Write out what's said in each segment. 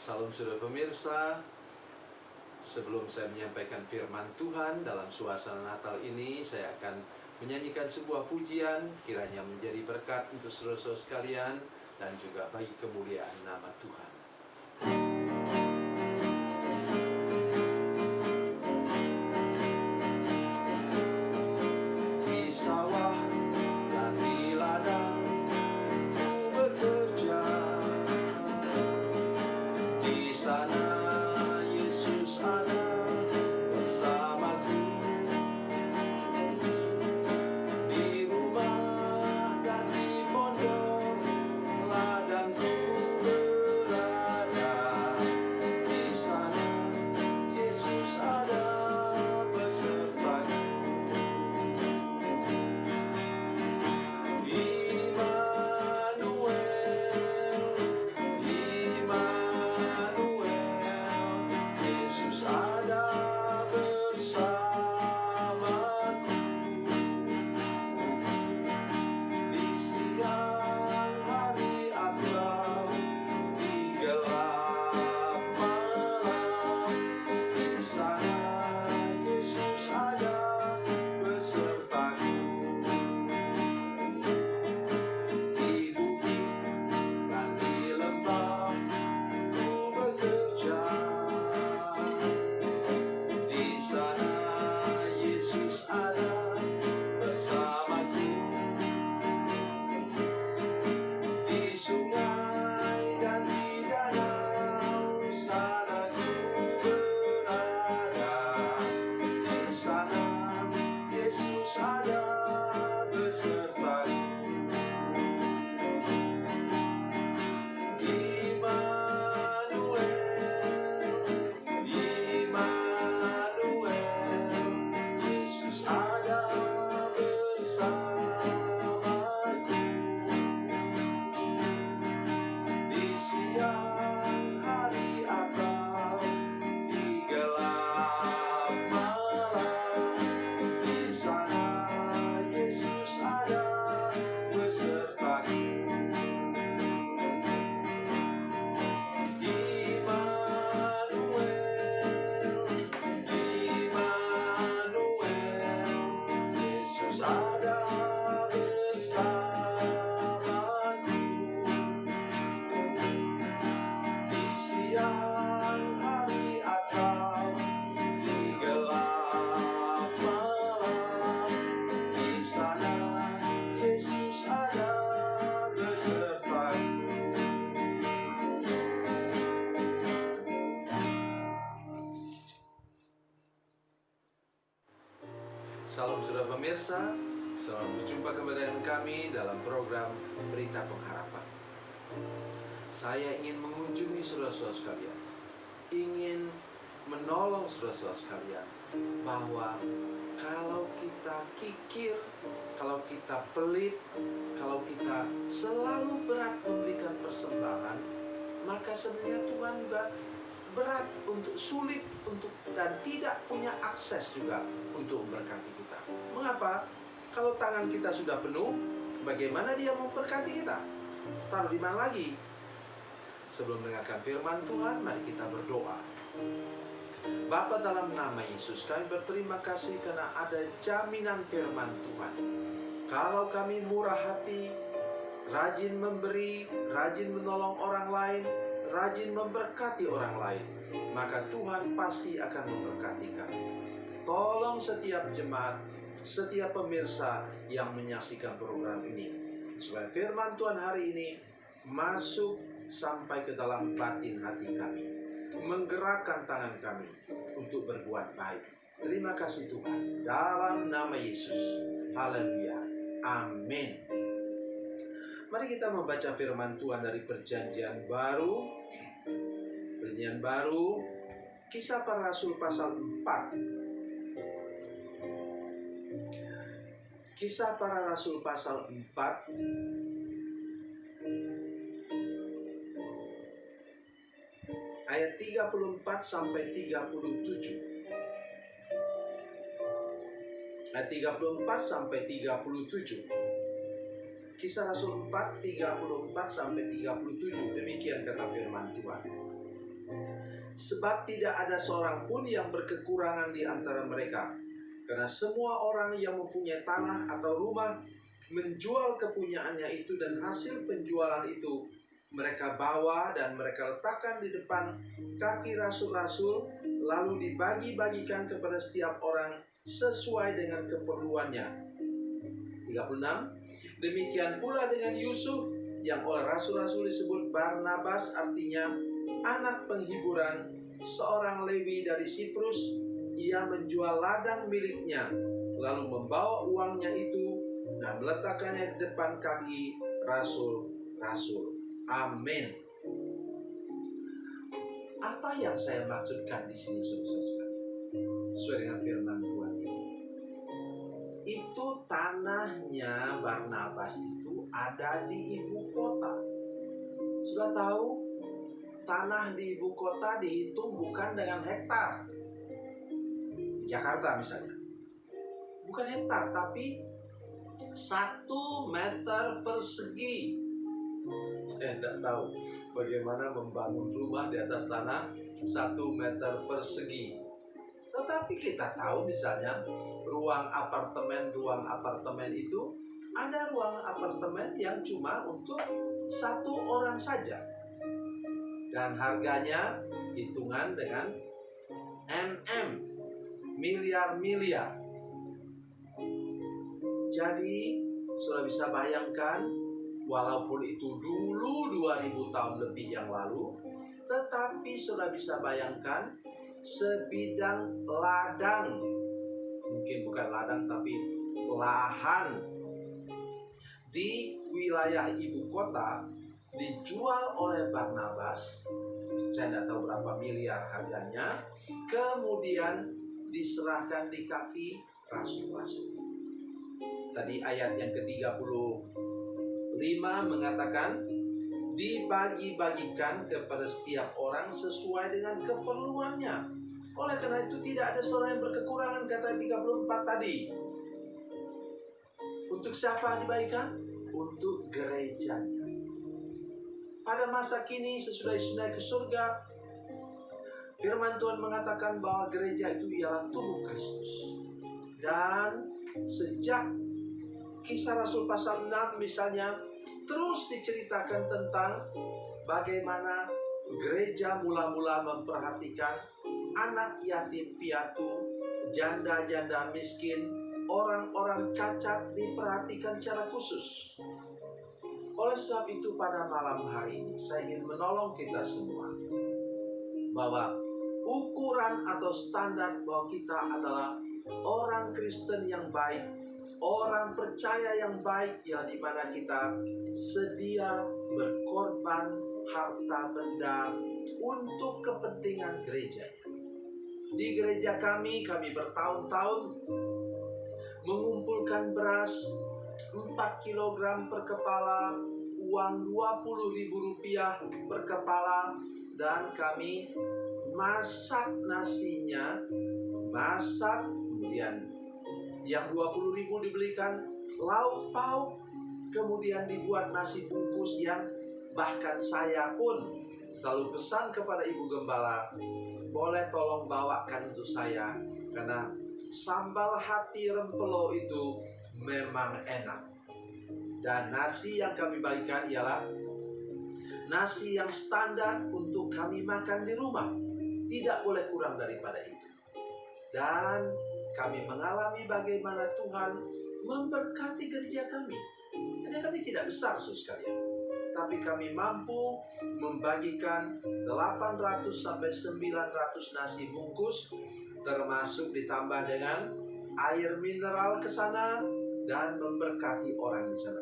Salam saudara pemirsa. Sebelum saya menyampaikan firman Tuhan dalam suasana Natal ini, saya akan menyanyikan sebuah pujian, kiranya menjadi berkat untuk saudara-saudara sekalian dan juga bagi kemuliaan nama Tuhan. Di sawah dan di ladang ku bekerja, di sana Yesus ada bersamaku. Di rumah dan di pondok ladangku berada, di sana Yesus ada besertaku. Salam saudara pemirsa, selamat berjumpa kembali dengan kami dalam program Berita Pengharapan. Saya ingin mengunjungi saudara-saudara sekalian, ingin menolong saudara-saudara sekalian, bahwa kalau kita kikir, kalau kita pelit, kalau kita selalu berat memberikan persembahan, maka sebenarnya Tuhan juga berat untuk sulit untuk dan tidak punya akses juga untuk memberkati kita. Mengapa? Kalau tangan kita sudah penuh, bagaimana Dia memberkati kita? Taruh di mana lagi? Sebelum mendengarkan firman Tuhan, mari kita berdoa. Bapa, dalam nama Yesus, kami berterima kasih karena ada jaminan firman Tuhan. Kalau kami murah hati, rajin memberi, rajin menolong orang lain, rajin memberkati orang lain, maka Tuhan pasti akan memberkati kami. Tolong setiap jemaat, setiap pemirsa yang menyaksikan program ini, supaya firman Tuhan hari ini masuk sampai ke dalam batin hati kami, menggerakkan tangan kami untuk berbuat baik. Terima kasih Tuhan, dalam nama Yesus. Haleluya. Amin. Mari kita membaca firman Tuhan dari Perjanjian Baru. Perjanjian Baru, Kisah Para Rasul pasal 4. Kisah Para Rasul pasal 4 ayat 34 sampai 37. Ayat 34 sampai 37. Kisah Rasul 4, 34 sampai 37. Demikian kata firman Tuhan. Sebab tidak ada seorang pun yang berkekurangan di antara mereka, karena semua orang yang mempunyai tanah atau rumah menjual kepunyaannya itu, dan hasil penjualan itu mereka bawa dan mereka letakkan di depan kaki rasul-rasul, lalu dibagi-bagikan kepada setiap orang sesuai dengan keperluannya. 36. Demikian pula dengan Yusuf, yang oleh rasul-rasul disebut Barnabas, artinya anak penghiburan, seorang Lewi dari Siprus. Ia menjual ladang miliknya, lalu membawa uangnya itu dan meletakkannya di depan kaki rasul-rasul. Amin. Apa yang saya maksudkan di sini, saudara-saudara sekalian? Sesuai dengan firman Tuhan ini. Itu tanahnya Barnabas itu ada di ibu kota. Sudah tahu, tanah di ibu kota dihitung bukan dengan hektar. Di Jakarta misalnya, bukan hektar, tapi 1 meter persegi. Saya tidak tahu bagaimana membangun rumah di atas tanah 1 meter persegi. Tetapi kita tahu misalnya ruang apartemen itu, ada ruang apartemen yang cuma untuk 1 orang saja. Dan harganya hitungan dengan miliar-miliar. Jadi, sudah bisa bayangkan, walaupun itu dulu 2000 tahun lebih yang lalu, tetapi sudah bisa bayangkan sebidang ladang, mungkin bukan ladang tapi lahan di wilayah ibu kota dijual oleh Barnabas. Saya tidak tahu berapa miliar harganya, kemudian diserahkan di kaki rasul-rasul. Tadi ayat yang ke-35 mengatakan dibagi-bagikan kepada setiap orang sesuai dengan keperluannya. Oleh karena itu tidak ada seorang yang berkekurangan, kata 34 tadi. Untuk siapa dibagikan? Untuk gerejanya. Pada masa kini sesudah Yesus naik ke surga, firman Tuhan mengatakan bahwa gereja itu ialah tubuh Kristus. Dan sejak Kisah Rasul pasal 6 misalnya, terus diceritakan tentang bagaimana gereja mula-mula memperhatikan anak yatim piatu, janda-janda miskin, orang-orang cacat diperhatikan secara khusus. Oleh sebab itu pada malam hari ini saya ingin menolong kita semua bahwa ukuran atau standar bahwa kita adalah orang Kristen yang baik, orang percaya yang baik, yang dimana kita sedia berkorban harta benda untuk kepentingan gereja. Di gereja kami bertahun-tahun mengumpulkan beras 4 kilogram per kepala, uang Rp20.000 per kepala, dan kami masak nasinya, kemudian yang 20.000 dibelikan lauk pauk, kemudian dibuat nasi bungkus yang bahkan saya pun selalu pesan kepada Ibu Gembala, boleh tolong bawakan untuk saya, karena sambal hati rempelo itu memang enak. Dan nasi yang kami bagikan ialah nasi yang standar untuk kami makan di rumah, tidak boleh kurang daripada itu. Dan kami mengalami bagaimana Tuhan memberkati gereja kami. Karena kami tidak besar, saudara sekalian, tapi kami mampu membagikan 800 sampai 900 nasi bungkus, termasuk ditambah dengan air mineral ke sana dan memberkati orang di sana.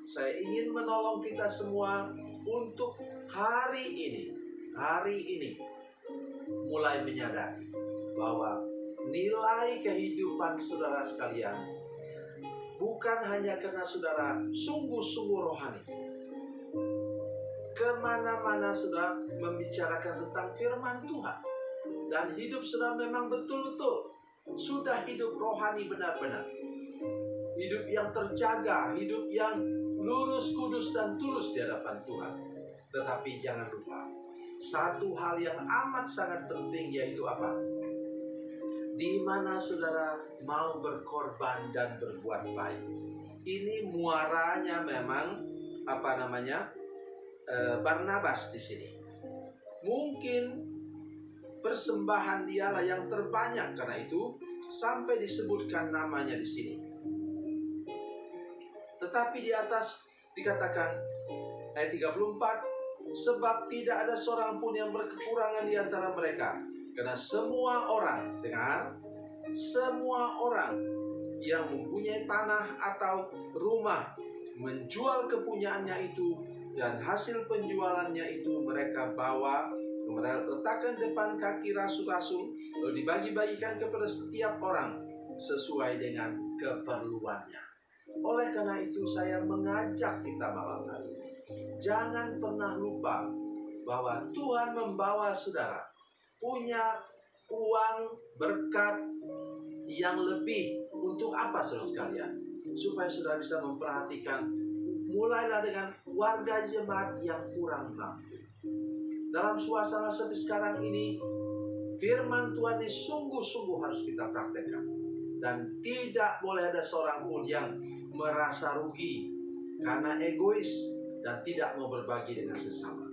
Saya ingin menolong kita semua untuk hari ini mulai menyadari bahwa nilai kehidupan saudara sekalian bukan hanya karena saudara sungguh-sungguh rohani. Kemana-mana saudara membicarakan tentang firman Tuhan, dan hidup saudara memang betul-betul sudah hidup rohani benar-benar, hidup yang terjaga, hidup yang lurus, kudus, dan tulus di hadapan Tuhan. Tetapi jangan lupa, satu hal yang amat sangat penting, yaitu apa? Di mana saudara mau berkorban dan berbuat baik. Ini muaranya memang Barnabas di sini. Mungkin persembahan dialah yang terbanyak, karena itu sampai disebutkan namanya di sini. Tetapi di atas dikatakan ayat 34, sebab tidak ada seorang pun yang berkekurangan di antara mereka, karena semua orang, dengar, semua orang yang mempunyai tanah atau rumah menjual kepunyaannya itu, dan hasil penjualannya itu mereka bawa, mereka letakkan depan kaki rasul-rasul, lalu dibagi-bagikan kepada setiap orang sesuai dengan keperluannya. Oleh karena itu saya mengajak kita malam hari ini, jangan pernah lupa bahwa Tuhan membawa saudara punya uang berkat yang lebih. Untuk apa saudara sekalian? Supaya saudara bisa memperhatikan, mulailah dengan warga jemaat yang kurang mampu. Dalam suasana seperti sekarang ini, firman Tuhan ini sungguh-sungguh harus kita praktekkan. Dan tidak boleh ada seorang pun yang merasa rugi karena egois dan tidak mau berbagi dengan sesama.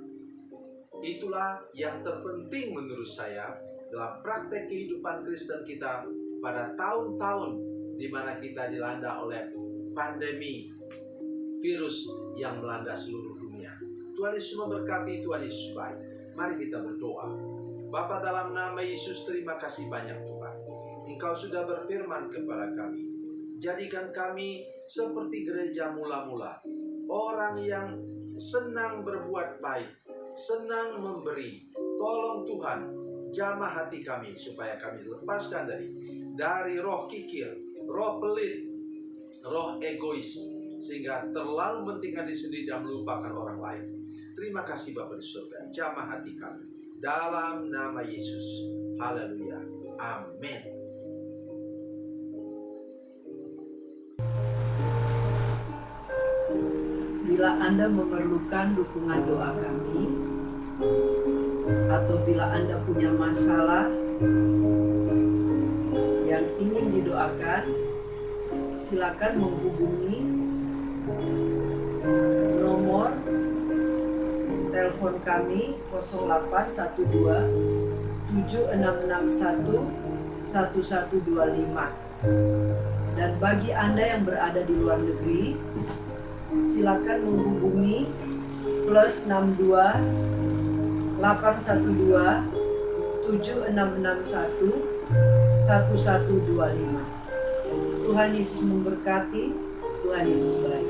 Itulah yang terpenting menurut saya dalam praktek kehidupan Kristen kita pada tahun-tahun di mana kita dilanda oleh pandemi virus yang melanda seluruh dunia. Tuhan Yesus memberkati, Tuhan Yesus baik. Mari kita berdoa. Bapa, dalam nama Yesus, terima kasih banyak Tuhan. Engkau sudah berfirman kepada kami. Jadikan kami seperti gereja mula-mula, orang yang senang berbuat baik, senang memberi. Tolong Tuhan, jamah hati kami supaya kami lepaskan dari roh kikir, roh pelit, roh egois, sehingga terlalu mementingkan diri sendiri dan melupakan orang lain. Terima kasih Bapa di surga, jamah hati kami dalam nama Yesus. Haleluya, amin. Bila Anda memerlukan dukungan doa kami, atau bila Anda punya masalah yang ingin didoakan, silakan menghubungi nomor telepon kami 0812 7661 1125. Dan bagi Anda yang berada di luar negeri, silakan menghubungi +62 812 7661 1125. Tuhan Yesus memberkati, Tuhan Yesus baik.